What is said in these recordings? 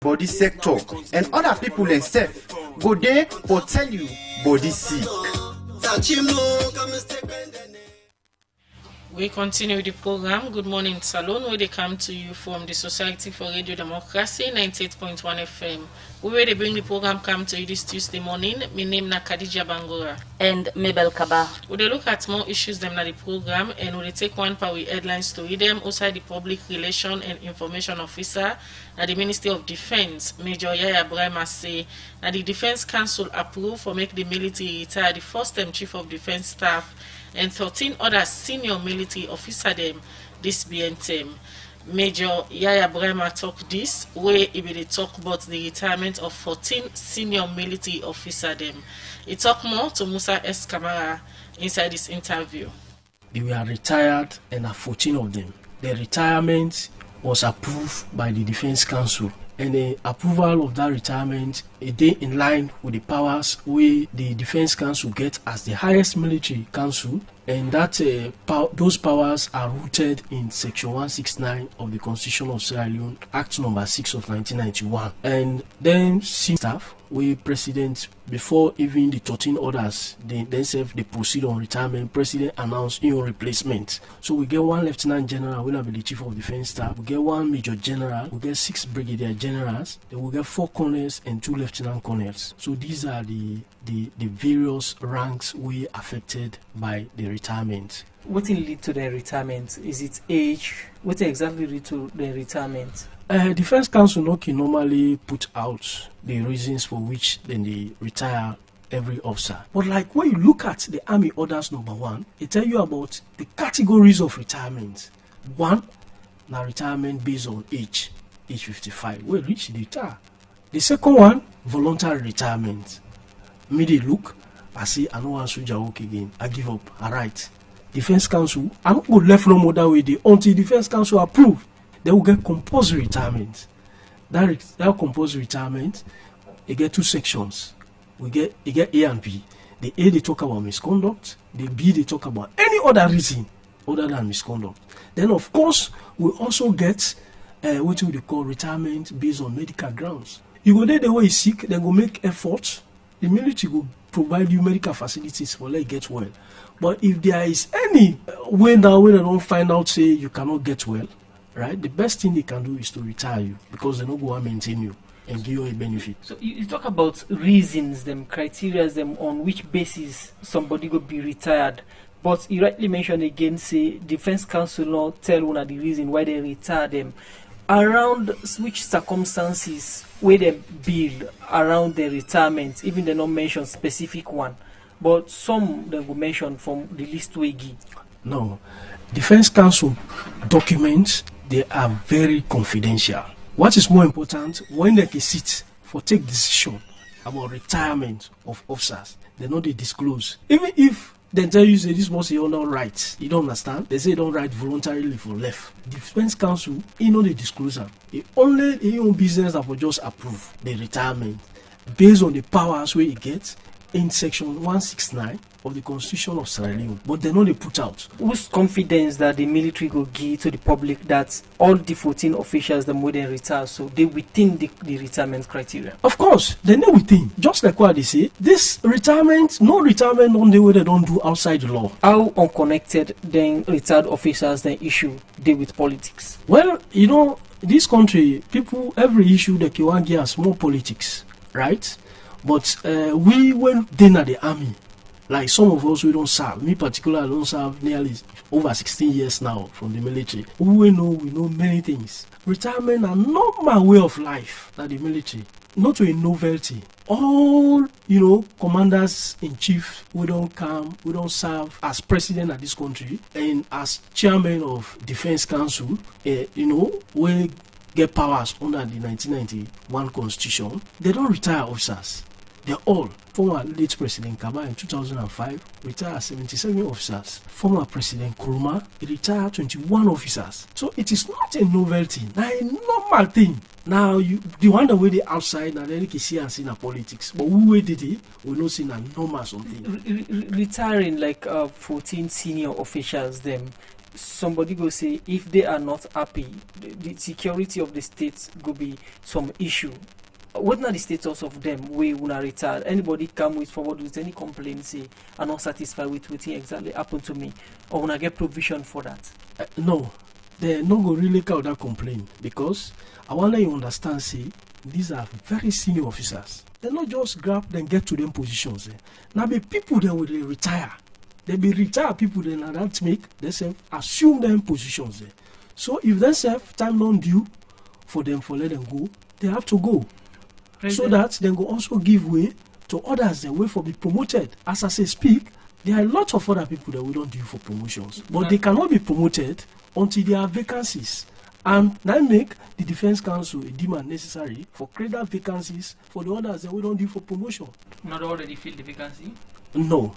body sector and other people themselves go there or tell you body sick. We continue the program Good Morning Salone, where they come to you from the Society for Radio Democracy 98.1 FM. We will bring the program come to you this Tuesday morning. My name is Khadija Bangura and Mabel Kaba. We will look at more issues them in the program and we will take one part with headlines to read them outside the Public Relation and Information Officer at the Ministry of Defense. Major Yaya Brahma say that the Defense Council approved for make the military retire the first-time Chief of Defense Staff and 13 other senior military officers them this BNTM. Major Yaya Brahma talk this way he will talk about the retirement of 14 senior military officers them. He talk more to Musa S. Kamara inside this interview. They were retired and 14 of them. The retirement was approved by the Defense Council, and the approval of that retirement is in line with the powers we the Defense Council get as the highest military council, and that those powers are rooted in Section 169 of the Constitution of Sierra Leone, Act Number 6 of 1991. And then staff, we President, before even the 13 others, they proceed on retirement. President announced in replacement. So we get one Lieutenant General, will be the Chief of Defense Staff. We get one Major General. We get 6 Brigadier Generals. Then we get 4 Colonels and 2 Lieutenant Colonels. So these are the various ranks we affected by the retirement. What will lead to the retirement? Is it age? What exactly lead to the retirement? Defense Council normally put out the reasons for which then they retire every officer. But like when you look at the Army Orders Number 1, it tell you about the categories of retirement. 1, now retirement based on age 55. We reach the retire. The second one, voluntary retirement. Me they look, I say I don't want soldier work again. I give up. Alright. Defense Council, I don't go left no more that way until Defense Council approve. They will get compulsory retirement. That compulsory retirement, you get 2 sections. You get A and B. The A they talk about misconduct. The B they talk about any other reason other than misconduct. Then of course we also get what we call retirement based on medical grounds. You go there the way you sick, they go make efforts. The military will provide you medical facilities for let you get well. But if there is any way now when they don't find out say you cannot get well, right, the best thing they can do is to retire you, because they don't go and maintain you and give you a benefit. So you talk about reasons, them criteria, them on which basis somebody could be retired. But you rightly mentioned again, say Defense Council not tell one of the reason why they retire them. Around which circumstances where they build around the retirement, even they not mention specific one, but some they will mention from the list we give. No, Defense Council documents, they are very confidential. What is more important, when they can sit for take decision about retirement of officers, they know they disclose. Even if they tell you say this was your not right, you don't understand. They say don't write voluntarily for left. Defense Council, you know they disclose them. It only in own business that will just approve the retirement based on the powers where it gets in Section 169 of the Constitution of Sierra Leone, but they know they put out. Whose confidence that the military will give to the public that all the 14 officials that more than retire, so they within the retirement criteria? Of course, they know within. Just like what they say, this retirement, no retirement on the way they don't do outside the law. How unconnected then retired officers then issue deal with politics? Well, you know, this country, people, every issue that you want to give us more politics, right? But we went then at the army. Like some of us, we don't serve. Me particularly, I don't serve nearly over 16 years now from the military. We know many things. Retirement are normal way of life that the military, not a novelty. All, commanders in chief, we don't serve as president of this country and as chairman of Defense Council, we get powers under the 1991 Constitution. They don't retire officers. They're all. Former late President Kaba in 2005 retired 77 officers. Former President Nkrumah retired 21 officers. So it is not a novelty. Now a normal thing. Now the one that way they outside now they can see and see in politics. But we did it, we not see a normal something. Retiring like 14 senior officials them. somebody go say if they are not happy, the security of the state go be some issue. What are the status of them we una retired? Anybody come with forward with any complaint say I'm not satisfied with what exactly happened to me, or una get provision for that? No, they no go really count that complaint, because I want you understand, see, these are very senior officers. They not just grab and get to them positions. Now be people then will they retire. They be retired people then and that make themselves assume them positions. So if they say time non due for them for let them go, they have to go. So that they go also give way to others and wait for be promoted. As I say speak, there are a lot of other people that we don't do for promotions, but they cannot be promoted until there are vacancies. And that make the Defense Council a demand necessary for create that vacancies for the others that we don't do for promotion. Not already filled the vacancy? No,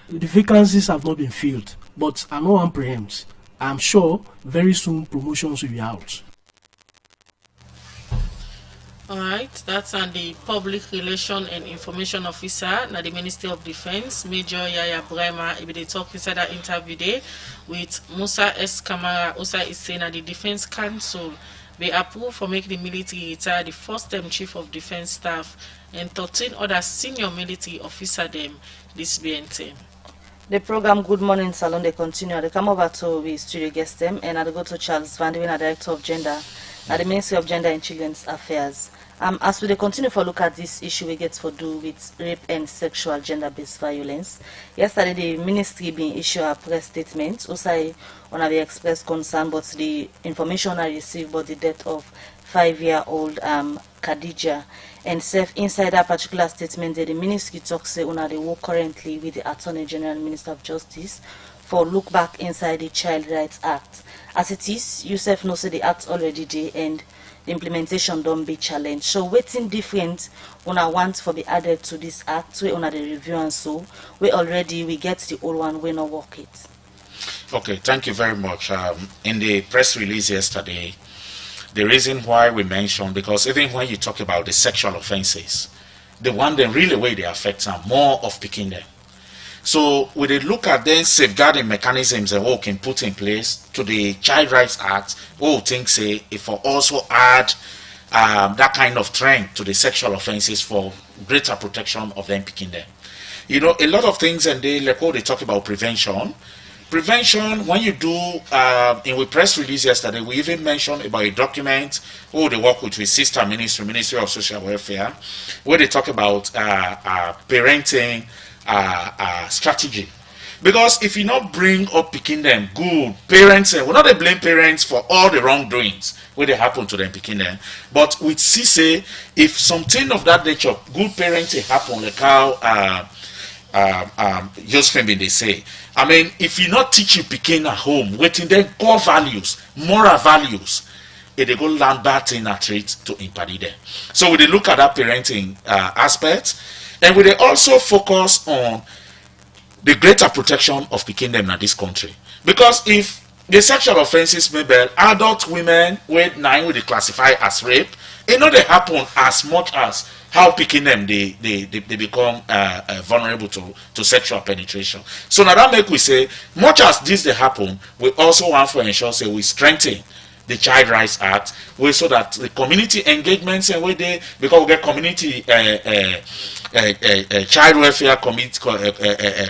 the vacancies have not been filled, but I know I'm preempt. I'm sure very soon promotions will be out. Alright, that's on the Public Relation and Information Officer na the Ministry of Defense, Major Yaya Brema. If they talk inside that interview there with Musa S. Kamara, Osa is saying that the Defense Council they approve for making the military retire the first-time Chief of Defense Staff and 13 other senior military officer them this BNT. The program Good Morning Salone they continue. They come over to the studio guest them and I go to Charles Van Dewin, Director of Gender at the Ministry of Gender and Children's Affairs. As we continue for look at this issue we get for do with rape and sexual gender-based violence. Yesterday the ministry been issue a press statement. Also on the expressed concern but the information I received about the death of 5-year-old Khadija, and self inside that particular statement that the ministry talks say they work currently with the Attorney General and Minister of Justice for look back inside the Child Rights Act. As it is, you self know say the act already there and the implementation don't be challenged. So waiting different want for be added to this act, we the review and so we already we get the old one, we not work it. Okay, thank you very much. In the press release yesterday, the reason why we mentioned, because even when you talk about the sexual offenses, the one that really way they affect are more of picking them. So we did look at then safeguarding mechanisms that we can put in place to the Child Rights Act. We think say if we also add that kind of trend to the sexual offenses for greater protection of them picking them. You know, a lot of things, and they like what they talk about prevention. Prevention, when you do, in the press release yesterday, we even mentioned about a document who they work with sister ministry, Ministry of Social Welfare, where they talk about parenting strategy. Because if you not bring up picking them good parents, and we're not to blame parents for all the wrongdoings where they happen to them picking them, but we see say if something of that nature, good parenting happen, like how Josephine they say. I mean, if you not teach you picking at home, waiting then core values, moral values, they go learn bad thing at trait to impede them. So we they look at that parenting aspect, and we they also focus on the greater protection of picking them in this country. Because if the sexual offenses maybe adult women with 9 will they classify as rape, it not they happen as much as how picking them they become vulnerable to sexual penetration. So now that make we say much as this they happen, we also want to ensure say we strengthen the Child Rights Act, way so that the community engagements and where they, because we get community child welfare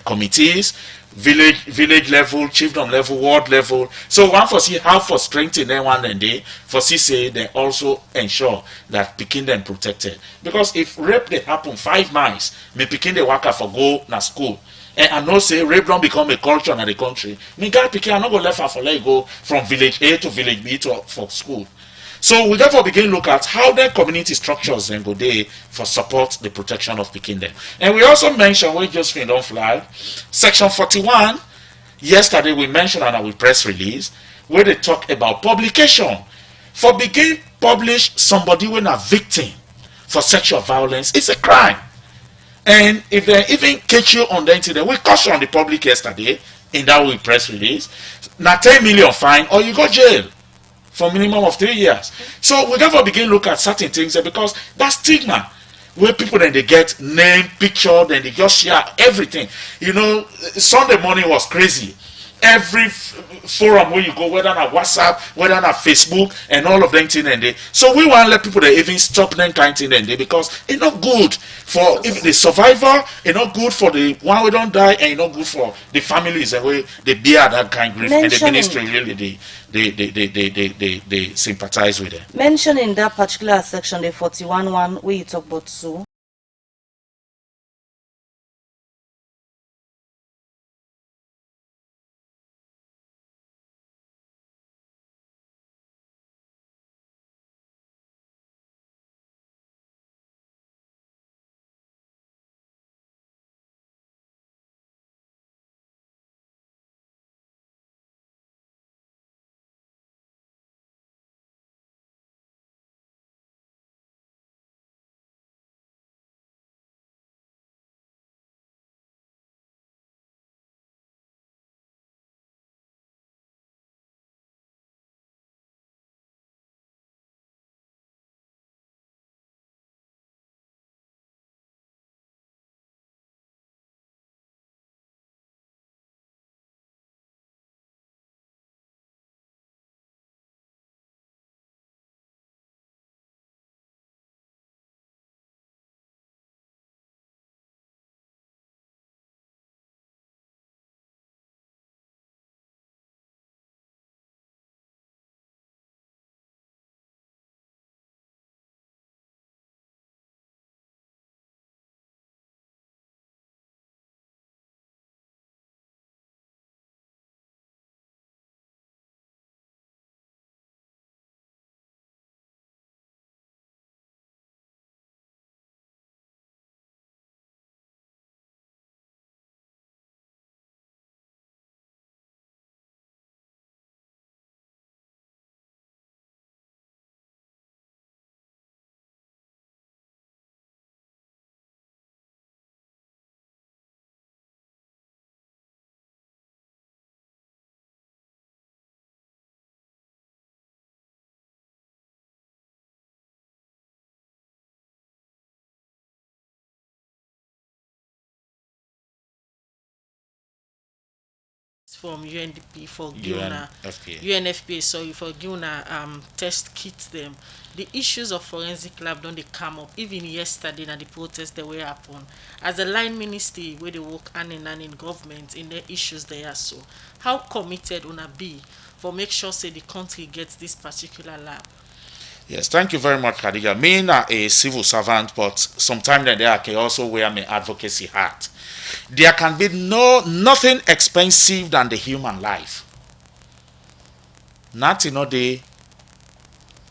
committees, village level, chiefdom level, ward level. So one for see how for strengthen them one and day for see say they also ensure that picking them protected. Because if rape they happen 5 miles, me picking the worker for go na school. And I know say rape don't become a culture in the country. Me guy picking I not go left her for let go from village A to village B to for school. So we therefore begin look at how the community structures then go there for support the protection of picking them. And we also mentioned where Josephine don't fly, section 41. Yesterday we mentioned on our press release where they talk about publication. For begin publish somebody when a victim for sexual violence, it's a crime. And if they even catch you on the incident, we caution the public yesterday in that we press release, now 10 million fine or you go jail for minimum of 3 years. So we therefore begin look at certain things because that stigma where people then they get name, picture, then they just share everything. You know, Sunday morning was crazy. every forum where you go, whether on WhatsApp, whether on Facebook, and all of them thing and they. So we want to let people that even stop them kind thing and they, because it's not good for if the survivor, it's not good for the one we don't die, and it's not good for the families and we they bear that kind of grief, and the ministry really they sympathize with them. Mention in that particular section, the 41 where you talk about Sue. From UNDP for UNFPA. UNFPA, sorry, for Guna test kit them. The issues of forensic lab don't they come up even yesterday na the protest they were upon. As a line ministry where they work hand in hand in government in the issues they are, so how committed una be for make sure say the country gets this particular lab? Yes, thank you very much, Khadija. Me na a civil servant, but sometimes I can also wear my advocacy hat. There can be nothing expensive than the human life. Not in a day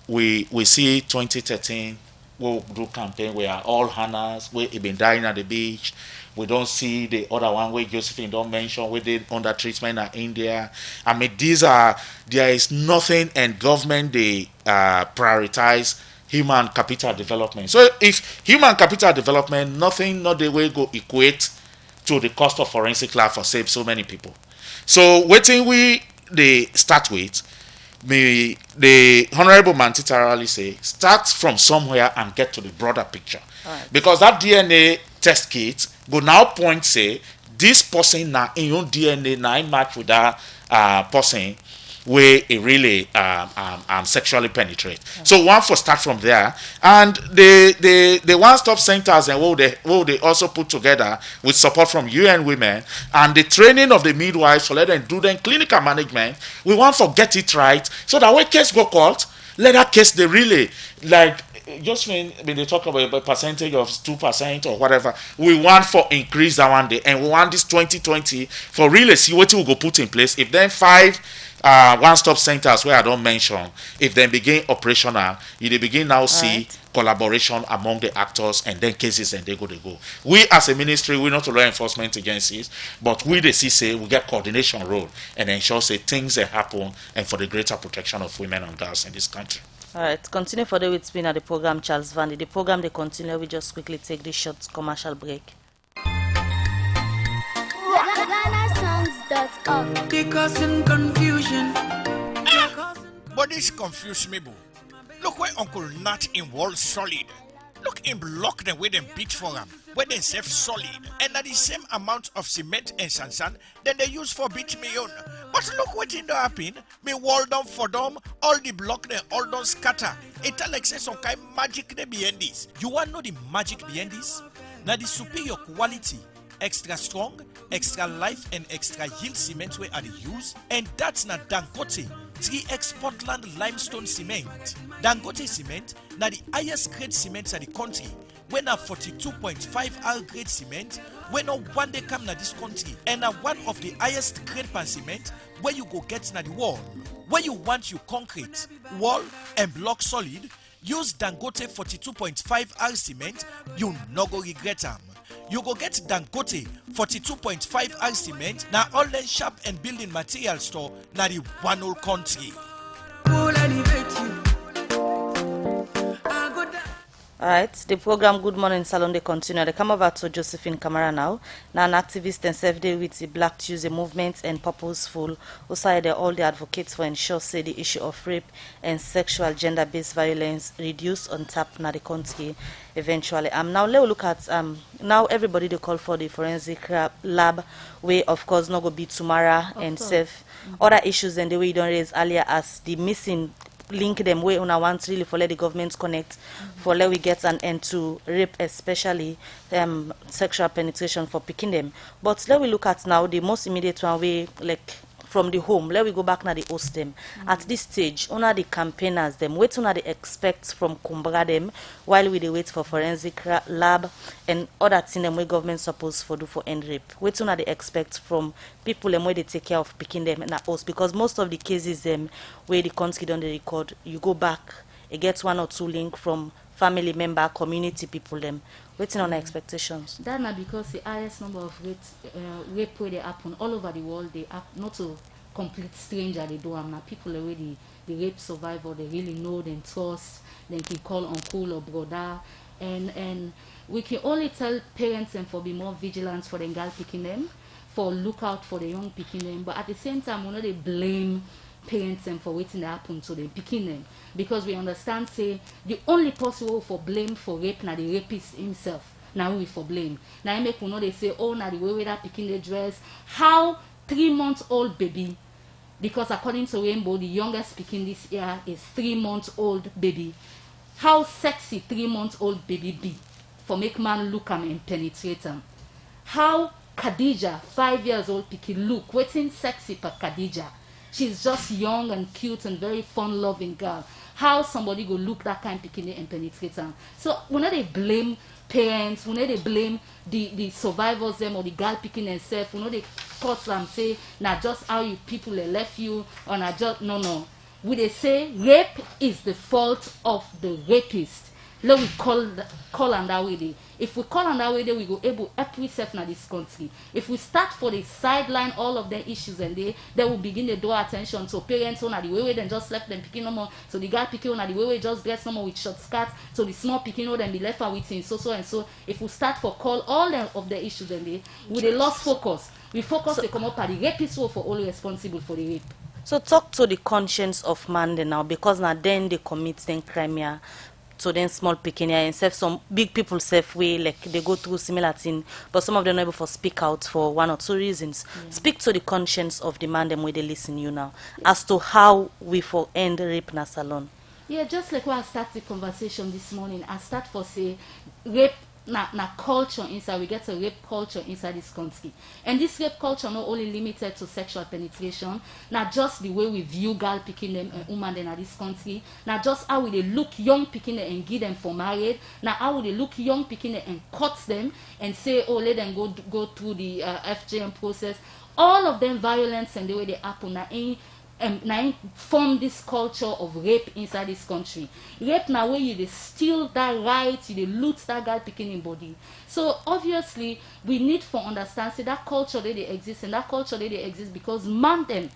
we see 2013 we'll do campaign we are all hunters, we have been dying at the beach. We don't see the other one where Josephine don't mention we did under treatment in India. I mean there is nothing, and government they prioritize human capital development. So if human capital development, nothing not the way go equate to the cost of forensic lab for save so many people. So waiting we they start with, the Honorable Mantita rally say, start from somewhere and get to the broader picture. Right. Because that DNA test kit go now point say, this person na in your DNA na match with that person where it really sexually penetrate. So one for start from there, and the one-stop centers and what they also put together with support from UN Women and the training of the midwives to let them do them clinical management. We want to get it right so that when case go court, let that case they really like. Just when they talk about a percentage of 2% or whatever, we want for increase that one day, and we want this 2020 for really see what we go put in place. If then 5 one-stop centers where I don't mention, if they begin operational, they begin now see collaboration among the actors, and then cases and they go. We as a ministry, we're not law enforcement agencies, but we the say we get coordination role and ensure say things that happen and for the greater protection of women and girls in this country. All right, continue for the with me at the program, Charles Vandy. The program they continue. We just quickly take this short commercial break. They causing confusion. But this confuse me, boo. Look where Uncle Nat in World Solid. Look in block them where them beat for them, where they save solid, and at the same amount of cement and sand then they use for beat me on. But look what in the happen, me wall down for them, all the block they all don't scatter. It like say some kind magic they behind this. You want know the magic behind this? Now the superior quality, extra strong, extra life and extra yield cement where are the use, and that's not Dangote 3x Portland limestone cement. Dangote cement na the highest grade cement in the country. When a 42.5 R grade cement, when no one day come na this country, and a one of the highest grade pan cement where you go get na the wall. Where you want you concrete, wall and block solid, use Dangote 42.5 R cement, you no go regret them. You go get Dangote 42.5 R cement na all the shop and building material store na the one whole country. Alright, the program Good Morning Salone they continue. They come over to Josephine Kamara now. Now an activist and self-day with the Black Tuesday movement and purposeful. Also, they all the advocates for ensure say the issue of rape and sexual gender-based violence reduce on tap na the country eventually. Now let's look at now everybody they call for the forensic lab way of course not go be tomorrow and safe other issues and the way you don't raise earlier as the missing link them way on want really for let the government connect for let we get an end to rape, especially sexual penetration for picking them. But let we look at now the most immediate one way like from the home. Let we go back now the host them. At this stage, only the campaigners them wait on they expect from Kumbra them while we they wait for forensic lab and other thing them where government supposed for do for end rape. Wait on they expect from people them where they take care of picking them in a house because most of the cases them where the country don't record, you go back, it gets one or two link from family member, community people them. Waiting on expectations. That's not because the highest number of rape where they happen all over the world, they are not a complete stranger, they do them. Now people already, the rape survivor, they really know them, trust, they can call uncle or brother. And we can only tell parents and for be more vigilant for the girl picking them, for look out for the young picking them. But at the same time, we know they blame parents and for waiting to happen to them picking them because we understand say the only possible for blame for rape na the rapist himself now we for blame now I make we know they say oh na the way that picking the dress how 3-month-old baby because according to Rainbow the youngest picking this year is 3-month-old baby how sexy 3-month-old baby be for make man look am and penetrate am how Khadija 5 years old picking look waiting sexy for Khadija. She's just young and cute and very fun-loving girl. How somebody go look that kind of bikini and penetrate them? So when they blame parents, when they blame the survivors them or the girl picking herself, when they cause them say, not just how you people they left you or not just no. When they say rape is the fault of the rapist. Let we call on that way. If we call on that way, we go able every self in this country. If we start for the sideline all of the issues and they will begin to draw attention to parents on the way then just left them picking no more. So the guy picking on the way just dress no more with short skirts. So the small picking on them be left out with so and so. If we start for call all of the issues and they with a lost focus, we focus to come up at the rapist for all responsible for the rape. So talk to the conscience of man now because now then they commit then crime here. So then small picking and self some big people self way like they go through similar thing, but some of them not able to speak out for one or two reasons. Yeah. Speak to the conscience of the man them where they listen you now as to how we for end rape na salon. Yeah, just like when I start the conversation this morning, I start for say rape na culture inside. We get a rape culture inside this country, and this rape culture not only limited to sexual penetration, not just the way we view girl picking them and woman in this country, not just how we they look young picking them and give them for married, not how they look young picking them and cut them and say oh let them go through the FGM process. All of them violence and the way they happen now form this culture of rape inside this country. Rape now where you they steal that right, you they loot that guy picking in body. So obviously we need to understand say that culture they exist and that culture they exist because man them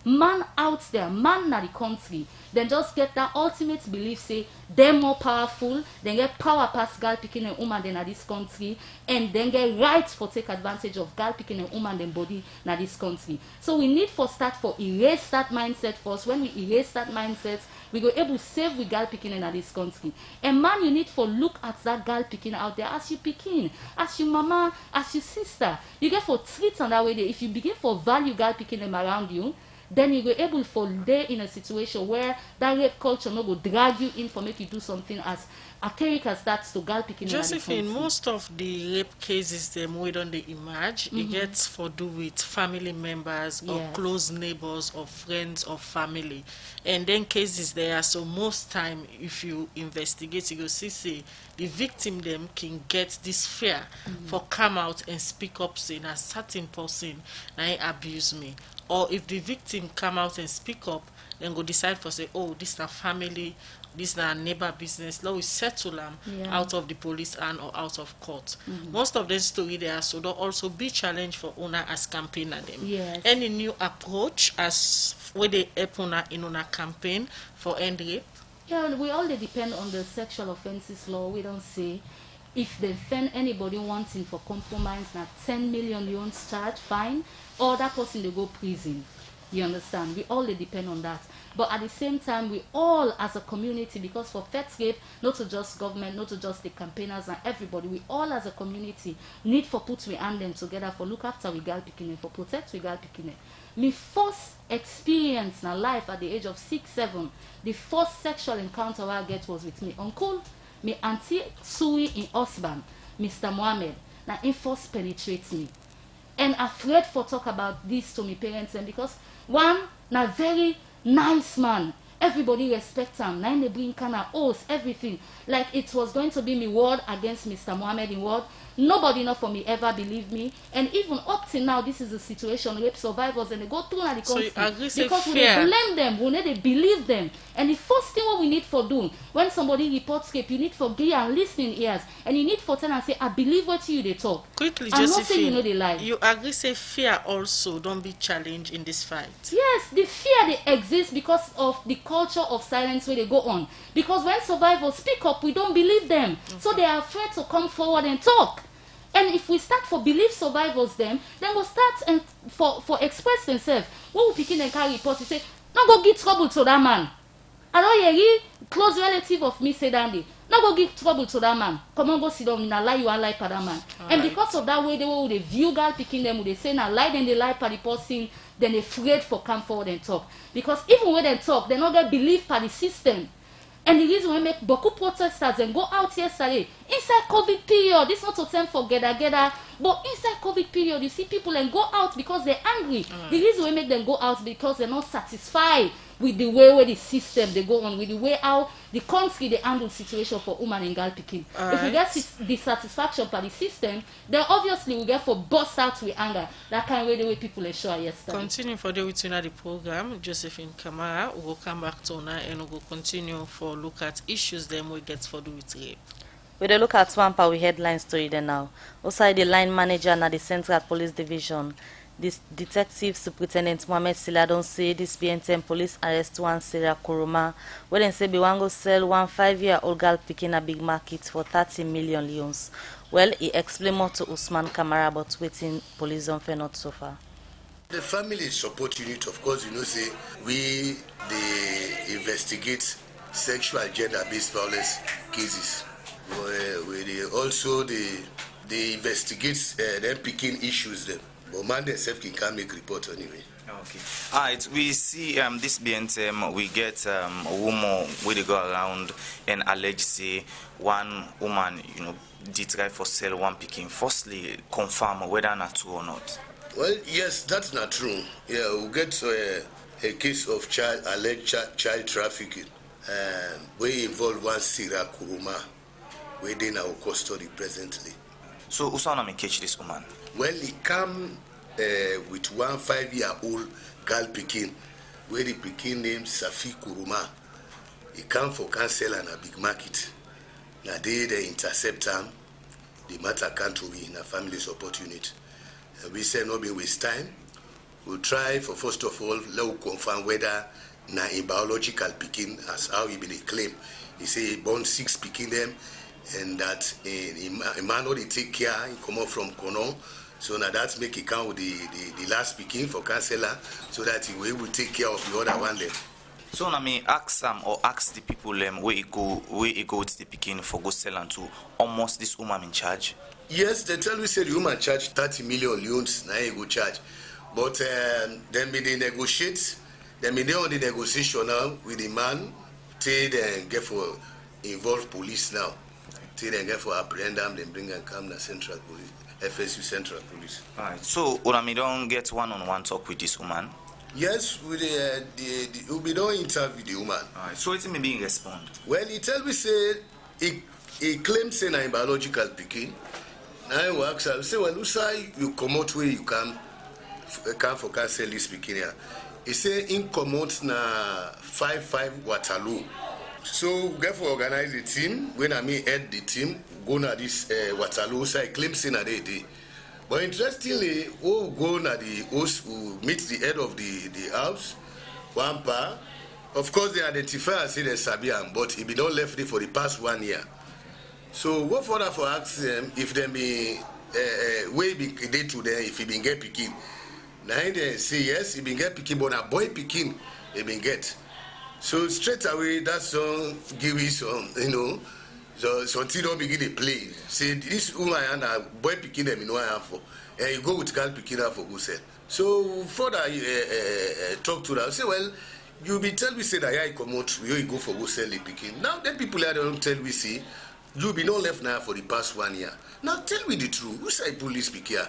man out there, man na the country, then just get that ultimate belief say them more powerful, then get power pass girl picking and woman than this country, and then get right for take advantage of girl picking and woman then body na this country. So we need for start for erase that mindset first. When we erase that mindset, we go able to save with girl picking in this country. And man, you need for look at that girl picking out there as you picking, as your mama, as your sister. You get for treat on that way there. If you begin for value girl picking them around you, then you go able for lay in a situation where that rape culture no go drag you in for make you do something as archaic as that to girl picking. Josephine, most of the rape cases them we don't they emerge, it gets for do with family members or close neighbors or friends or family. And then cases there, so most time if you investigate, you go see the victim them can get this fear for come out and speak up saying a certain person I abuse me. Or if the victim come out and speak up, then go decide for say, oh, this is a family, this is a neighbor business. Now we settle them out of the police and or out of court. Most of them story there, so they'll also be challenged for owner as campaigner them. Yes. Any new approach as where they help owner in owner campaign for end rape? Yeah, we all depend on the sexual offences law. We don't say if they find anybody wanting for compromise, now 10 million you won't charge, fine, or that person they go prison. You understand? We all depend on that. But at the same time, we all as a community, because for first rape, not to just government, not to just the campaigners and everybody, we all as a community need for put we hand them together for look after we girl picking, for protect we girl picking. My first experience in life at the age of 6, 7, the first sexual encounter I get was with me uncle, me auntie Sui in husband, Mr. Mohammed. Now he first penetrates me. And afraid for talk about this to my parents, and because one na very nice man, everybody respect him. Now they bring kind of oaths, everything. Like it was going to be me word against Mr. Mohammed in word. Nobody not for me ever believe me. And even up till now, this is a situation rape survivors and they go through the country. So because we they blame them, we need to believe them. And the first thing what we need for do when somebody reports rape, you need for give and listening ears, and you need for tell and say, I believe what you they talk. Quickly, I'm Josephine, not saying you know they lie. You agree say fear also don't be challenged in this fight? Yes, the fear they exist because of the culture of silence where they go on. Because when survivors speak up, we don't believe them. So they are afraid to come forward and talk. And if we start for believe survivors then we'll start and for express themselves. When we begin and carry report, we say, no go give trouble to that man. I don't hear close relative of me say that day. No go give trouble to that man. Come on, go sit down in a lie you are lie for that man. And because of that way, they view girl picking them, they say na lie, then they lie for the person, then they afraid for come forward and talk. Because even when they talk, they not get belief for the system. And the reason we make beaucoup protesters and go out yesterday, inside COVID period, this not to time for gather, but inside COVID period, you see people and go out because they're angry. The reason we make them go out because they're not satisfied with the way where the system they go on, with the way how the country they handle situation for woman and girl picking. If we get dissatisfaction for the system, then obviously we get for burst out with anger. That kind of way the way people are sure yesterday. Continue for the within the program, Josephine Kamara. We will come back to now and we will continue for look at issues them we get for the with rape. We dey look at one part we headline story there now. Outside the line manager na the Central Police Division, this Detective Superintendent Mohammed Sila don say this BNTM police arrest one Sarah Kuruma, where dem say be wan go sell one 5-year-old girl pikin a big market for 30 million leons. Well, he explain more to Usman Kamara about wetin police don fair not so far. The family support unit, of course, you know, say we they investigate sexual gender-based violence cases. We also they investigate them picking issues them. But man themselves can make report anyway. Okay. Alright, we see this BNTM, we get a woman where they go around and allege say one woman, did try for sell one picking. Firstly, confirm whether not true or not. Well, yes, that's not true. Yeah, we get a case of alleged child trafficking. We involve one Sarah Kuruma, where they now custody presently. So, Usana may catch this woman? Well, he come with one 5-year-old girl pikin, where the pikin named Safi Kuruma. He come for cancel and a big market. Now they intercept him. The matter can't be in a family support unit. We say no be waste time. we'll try for first of all, let us confirm whether na in biological picking, as how he been claim. He say he born 6 picking them, and that a man they take care, he come out from Kono. So now that's make it count with the last picking for counselor, so that he will take care of the other one then. So now me ask or ask the people where he go to the picking for go sell and to almost this woman in charge. Yes, they tell me say the woman charge 30 million loans, now he go charge. But then they negotiate, then they on the negotiation now with the man, till they get for involve police now. Till they get for apprehend them, then bring and come to Central Police, FSU Central Police. Alright, so we don't get one-on-one talk with this woman? Yes, we don't interview the woman. Alright, so it's maybe respond. Well, he tell me say he claims say na biological picking. Now I will ask her, say, well, you come out where you come for cancel this picking here. He say in come out na 5-5 Waterloo. So we get for organize the team. When I mean head the team, go na this Waterloo. So I claim say na day. But interestingly, we go na the host who meet the head of the house, one pa. Of course, they identify and say they Sabian, but he be not left there for the past 1 year. So what further for ask them if they be way be day to them if he been get picking. Now they say yes, he been get picking, but a boy picking he been get. So straight away that's give you some, so until don't begin to play. Say this woman and a boy picking them in one for, and you go with girl picking up for go sell. So further talk to them. Say well, you be tell me say that I come out, you go for go sell the picking. Now then people here don't tell me say you be not left now for the past 1 year. Now tell me the truth. Who say police speak here?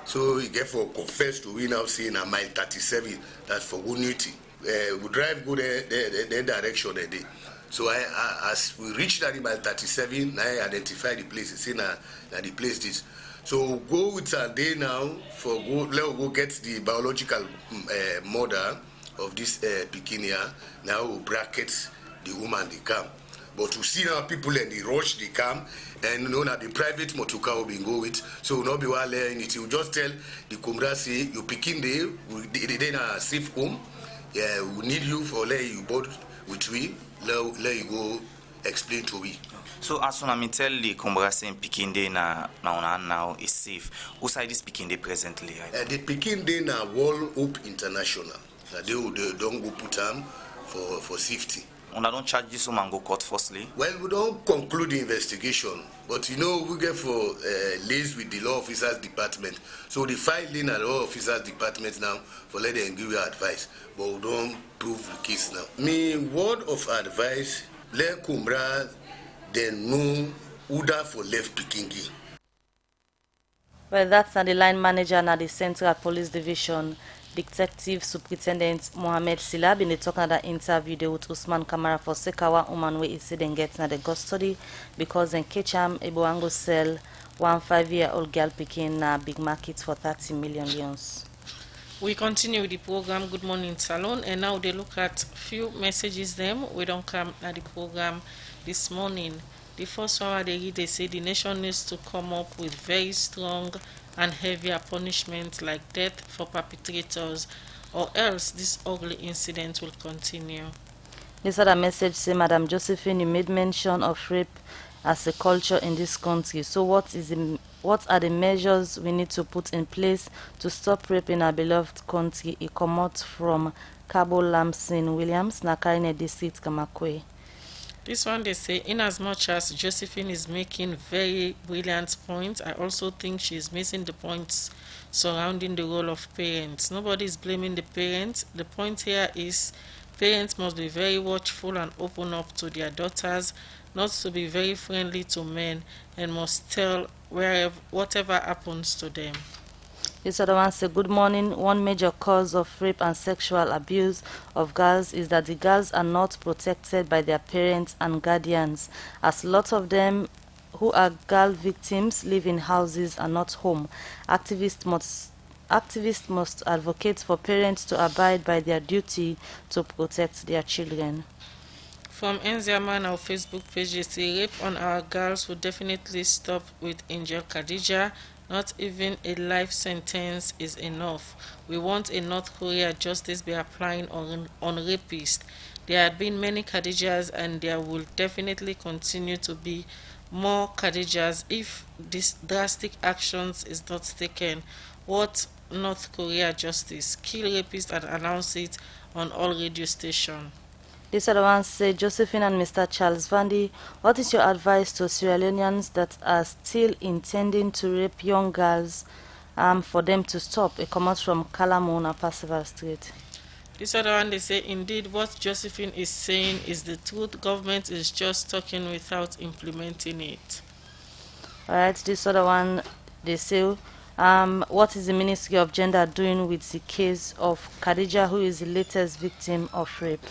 So he get for confess to we now saying a mile 37. That's for unity. We drive go the direction a day. So as we reach that mile 37, I identify the place. Say na the place this. So go with a day now for go get the biological mother of this Pikinia. Now we bracket the woman they come. But to see now people and they rush, they come, and that the private motorcar will be go with, so we'll not be well there in it. You just tell the Kumra say you picking there, they in a safe home. Yeah, we need you for let you board with we, let you go explain to we. So as soon as me tell the Kumbra saying picking day now is safe. Who side is picking day presently? The picking day now World Hope International. They don't go put them for safety. And I don't charge this woman go court firstly? Well, we don't conclude the investigation, but we get for liaise with the law officers department. So the filing at the law officers department now for let them give you advice, but we don't prove the case now. Me word of advice, let Kumbra then know who that for left Pikingi. Well, that's not the line manager at the Central Police Division, Detective Superintendent Mohammed Sila, been talking at that interview there with Usman Kamara for Sekawa woman where he said then get na the custody because then Kecham Eboango sell 1 5-year-old girl picking na big market for 30 million pounds. We continue with the program Good Morning Salone, and now they look at few messages them. We don't come at the program this morning. The first one they say the nation needs to come up with very strong and heavier punishment like death for perpetrators, or else this ugly incident will continue. This other message say, Madam Josephine, you made mention of rape as a culture in this country. So what are the measures we need to put in place to stop rape in our beloved country? It come out from Cabo Lamson Williams, Nakarine District, Kamakwe. This one they say, in as much as Josephine is making very brilliant points, I also think she is missing the points surrounding the role of parents. Nobody is blaming the parents. The point here is parents must be very watchful and open up to their daughters, not to be very friendly to men, and must tell whatever happens to them. This other one said, good morning. One major cause of rape and sexual abuse of girls is that the girls are not protected by their parents and guardians, as lots of them who are girl victims live in houses and not home. Activists must advocate for parents to abide by their duty to protect their children. From Enziama on our Facebook page, they say rape on our girls will definitely stop with Angel Khadija. Not even a life sentence is enough. We want a North Korea justice be applying on rapists. There had been many Khadijas and there will definitely continue to be more Khadijas if this drastic actions is not taken. What North Korea justice? Kill rapists and announce it on all radio stations. This other one said, Josephine and Mr. Charles Vandy, what is your advice to Sierra Leoneans that are still intending to rape young girls for them to stop? A comment from Kalamona, Percival Street. This other one, they say, indeed, what Josephine is saying is the truth. Government is just talking without implementing it. Alright, this other one, they say, what is the Ministry of Gender doing with the case of Khadija, who is the latest victim of rape?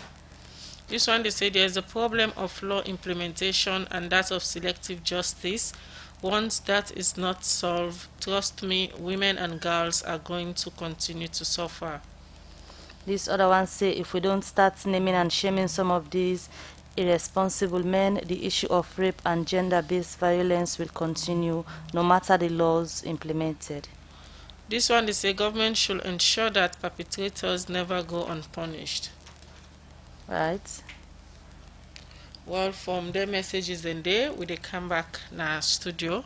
This one, they say there is a problem of law implementation and that of selective justice. Once that is not solved, trust me, women and girls are going to continue to suffer. This other one say, if we don't start naming and shaming some of these irresponsible men, the issue of rape and gender-based violence will continue no matter the laws implemented. This one, they say government should ensure that perpetrators never go unpunished. Right. Well, from their messages in there, we they come back na studio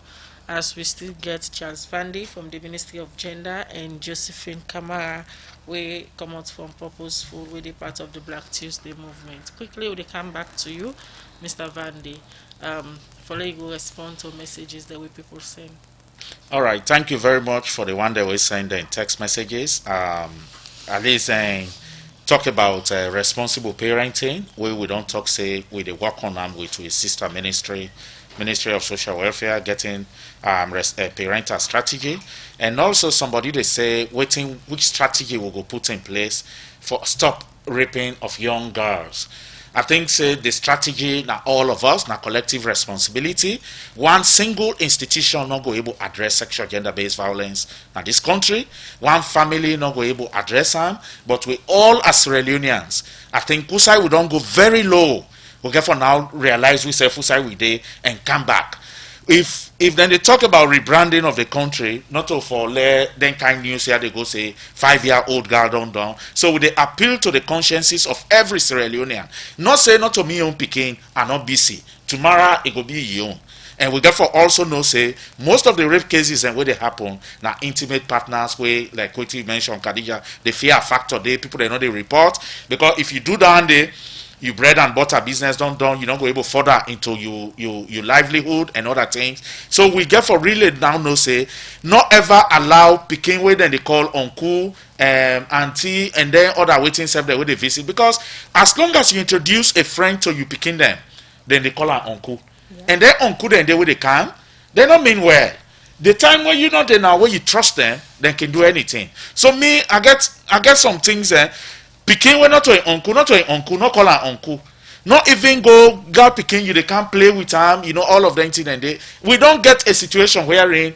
as we still get Charles Vandy from the Ministry of Gender and Josephine Kamara, we come out from Purposeful, with the part of the Black Tuesday movement. Quickly, we come back to you, Mr. Vandy, for you to respond to messages that we people send. All right, thank you very much for the one that we send in text messages. At least talk about responsible parenting. We don't talk, say, we dey work on them with sister ministry of Social Welfare, getting a parental strategy. And also somebody they say, waiting which strategy we go put in place for stop raping of young girls. I think say the strategy now all of us, now collective responsibility. One single institution not go able to address sexual gender-based violence in this country. One family not go able to address them. But we all as Sierra Leoneans, I think Kusai we don't go very low. We get for now realize we say Kusai we day and come back. If then they talk about rebranding of the country, not to for then kind news here they go say 5-year-old girl down. So they appeal to the consciences of every Sierra Leonean. Not say not to me own Peking and not BC. Tomorrow it will be your own. And we therefore also know say most of the rape cases and where they happen now intimate partners where like what you mentioned Khadija, the fear factor they people they know they report because if you do down there you bread and butter business don't you don't go able further into your livelihood and other things. So we get for really now no say not ever allow picking way then they call uncle auntie and then other waiting self the way they visit because as long as you introduce a friend to you picking them then they call her uncle and then uncle then they way they come they don't mean well. The time when you not there now where you trust them they can do anything. So me I get some things Pikin we not to an uncle, not call her uncle. Not even go girl Pikin you they can't play with him, all of them thing and we don't get a situation wherein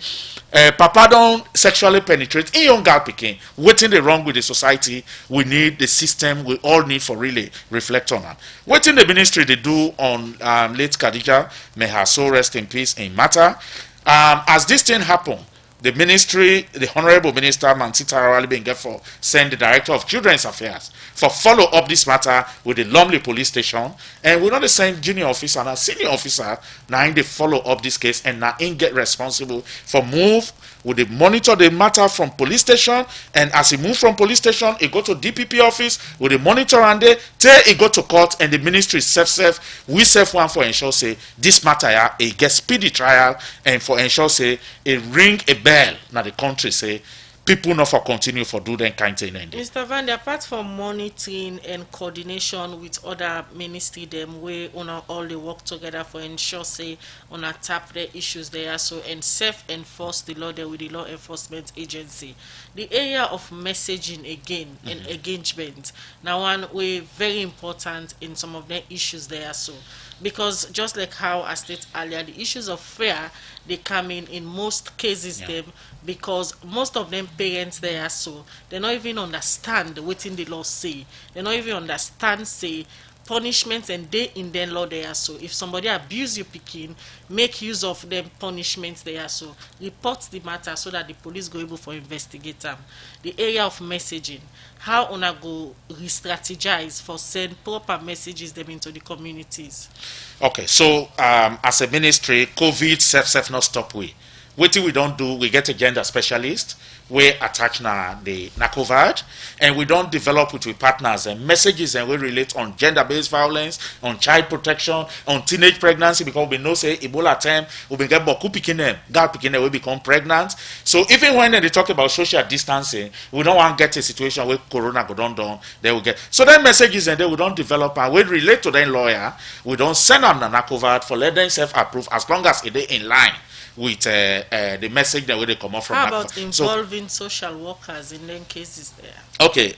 papa don't sexually penetrate in young girl Pikin. Waiting the wrong with the society, we need the system, we all need for really reflect on that. Waiting the ministry they do on late Khadija, may her soul rest in peace in matter. As this thing happen, the ministry, the Honorable Minister Mansita Arali for send the Director of Children's Affairs for follow up this matter with the Lumley Police Station. And we not the same junior officer and a senior officer now in the follow up this case and now in get responsible for move with the monitor the matter from police station and as he move from police station he go to DPP office with the monitor and there till he go to court and the ministry we self one for ensure say this matter it get speedy trial and for ensure say it ring a bell now the country say people not for continue for do that kind of thing. Mr. Van, apart from monitoring and coordination with other ministry them way on all they work together for ensure say on tap the issues there so and self-enforce the law there with the law enforcement agency. The area of messaging again and engagement now one way very important in some of the issues there so because just like how I stated earlier, the issues of fear they come in most cases them because most of them parents there so they not even understand what in the law say. They not even understand say punishments and they in the law there. So if somebody abuse you picking, make use of them punishments there. So report the matter so that the police go able for investigate them. The area of messaging, how una go re-strategize for send proper messages them into the communities. Okay, so as a ministry, COVID self not stop we. What we don't do, we get a gender specialist, we attach the COVID, and we don't develop with partners and messages and we relate on gender-based violence, on child protection, on teenage pregnancy, because we know say Ebola time, we been get boku picking them, girl picking them, we become pregnant. So even when they talk about social distancing, we don't want to get a situation where corona go down, they will get. So then messages and then we don't develop and we relate to them lawyer, we don't send them the COVID for let them self-approve as long as it is in line with the message that they come up from. How about involving social workers in them cases there? Okay,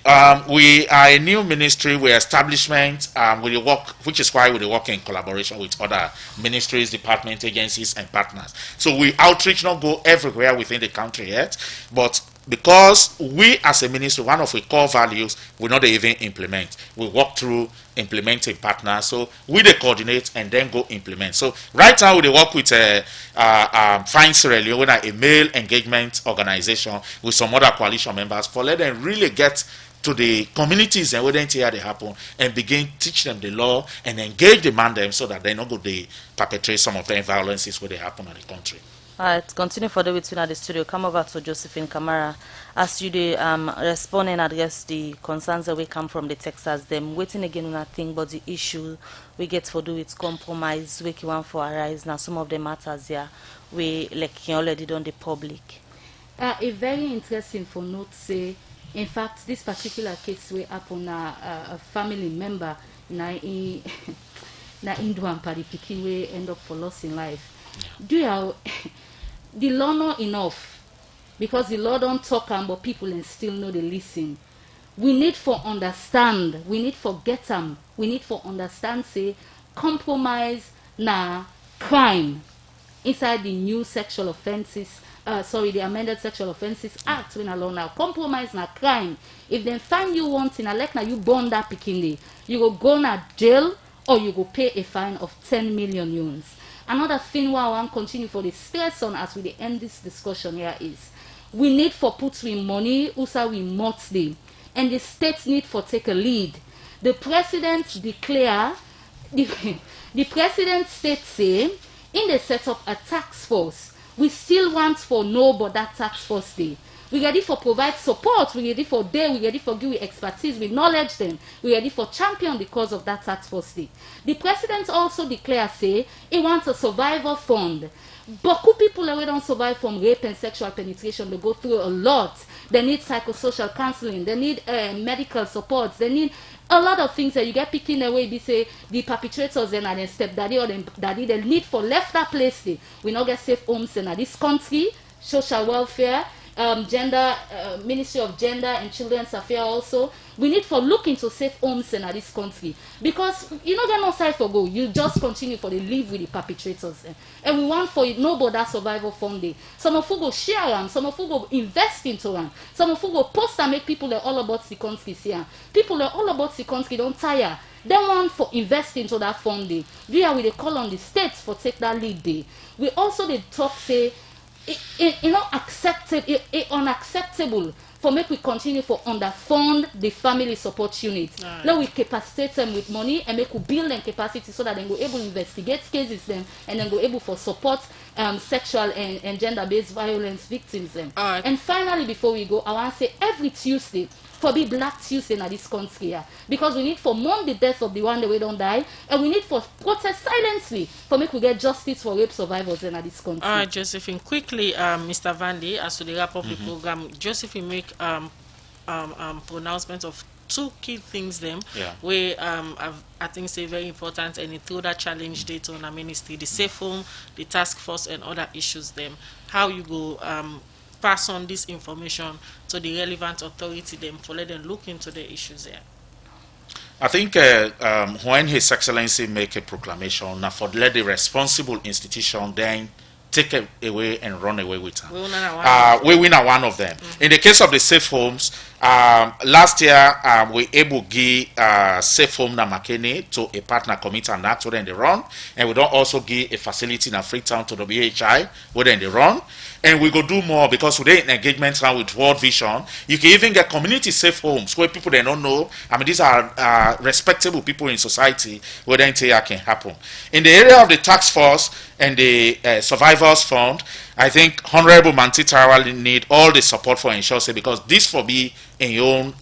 we are a new ministry, we're establishment, we work, which is why we work in collaboration with other ministries, department, agencies, and partners. So we outreach not go everywhere within the country yet, but because we as a ministry, one of our core values, we not even implement. We work through implementing partners. So we they coordinate and then go implement. So right now we work with Find Sierra Leone, a male engagement organization with some other coalition members for let them really get to the communities and where they hear they happen and begin teach them the law and engage demand them so that they not go they perpetrate some of the violences where they happen in the country. Alright, continue for the between at the studio. Come over to Josephine Kamara. As you respond and address the concerns that we come from the Texas, them waiting again on a thing, but the issue we get for do with compromise, we want for arise now. Some of the matters here we like already done the public. It's very interesting for note say, in fact, this particular case we upon a family member na in na Indwan Paddy Pikin we end up for loss in life. Do you the law not enough because the law don't talk but people and still know they listen. We need for understand, we need for get them, we need for understand say compromise na crime inside the new sexual offenses the amended sexual offenses act when alone now compromise na crime. If they find you wanting a like now you burn that pikini, you go na jail or you go pay a fine of 10 million yuans. Another thing why I want to continue for the stress on as we end this discussion here is we need for put we money also we monthly and the states need for take a lead. The president declare the president states say in the set up a task force. We still want for no but that task force day. We ready for provide support, we ready for day, we ready for give expertise, we knowledge them, we ready for champion the cause of that task force day. The president also declares say he wants a survival fund. Beaucoup people who don't survive from rape and sexual penetration, they go through a lot. They need psychosocial counseling, they need medical support, they need a lot of things that you get picking away. They say the perpetrators and their stepdaddy or them daddy, they need for left that place. We not get safe homes in this country, social welfare. Ministry of Gender and Children's Affairs also. We need for look into safe homes in this country because you don't get no side for go. You just continue for the live with the perpetrators, and we want for no border survival funding. Some of you go share them, some of you go invest into them, some of you go post and make people that all about the country here. People that all about the country don't tire. They want for invest into that funding. We are with the call on the states for take that lead day. We also the talk say. Unacceptable for make we continue for underfund the family support unit. Right. Now we capacitate them with money and make we build them capacity so that they go able to investigate cases them and then go able for support sexual and gender-based violence victims them. Right. And finally, before we go, I want to say every Tuesday for be Black Tuesday in this country here because we need for mourn the death of the one that we don't die and we need for protest silently for make we get justice for rape survivors in this country. All right, Josephine, quickly, Mr. Vandy, as to the wrap up the program, Josephine make pronouncement of two key things them where I think say very important and through that challenge data on our ministry, the safe home, the task force and other issues them, how you go pass on this information to the relevant authority them for let them look into the issues there. I think when His Excellency make a proclamation, now for let the responsible institution then take it away and run away with them. We win one of them. In the case of the safe homes, Last year, we able to give safe home na Makeni to a partner commit and that where they run, and we don't also give a facility in a Freetown to WHI where they run, and we go do more because today in engagement now with World Vision, you can even get community safe homes where people they don't know. I mean, these are respectable people in society where the entire can happen. In the area of the task force and the survivors fund, I think Honorable Mantitara need all the support for ensure say because this for be in your own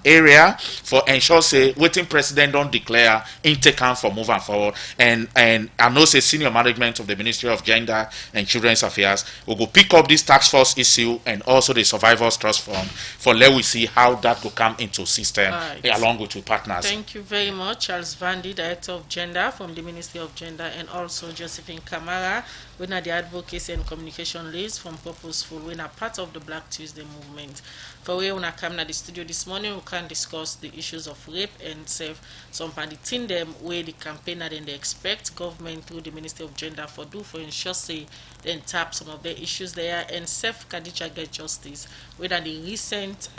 area for ensure say waiting president don't declare intake for moving forward and I know say senior management of the Ministry of Gender and Children's Affairs will go pick up this task force issue and also the survivors trust fund for let we see how that will come into system along with your partners. Thank you very much, Charles Vandy, Director of Gender from the Ministry of Gender, and also Josephine Kamara, we are the advocacy and communication leads from Purposeful, we are part of the Black Tuesday movement. For we when I come to the studio this morning, we can discuss the issues of rape and save some of the thing them where the campaigner then they expect government through the Ministry of Gender for do for ensure say then tap some of the issues there and save Kadija get justice. Whether the recent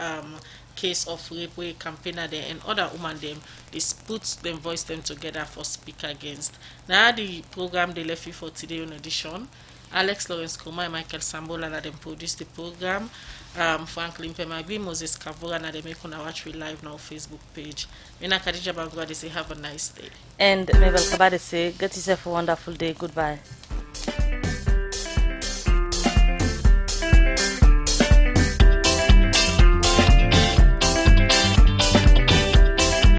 case of rape where campaigner them and other women them they put them voice them together for speak against. Now the program they left you for today on edition. Alex Lawrence Kuma and Michael Sambola and them produce the program. Franklin Pemagui, Moses Kavura and them make on watch we live now Facebook page. Mina Kadija Bangwa they say have a nice day. And Mabel Kabade say get yourself a wonderful day. Goodbye.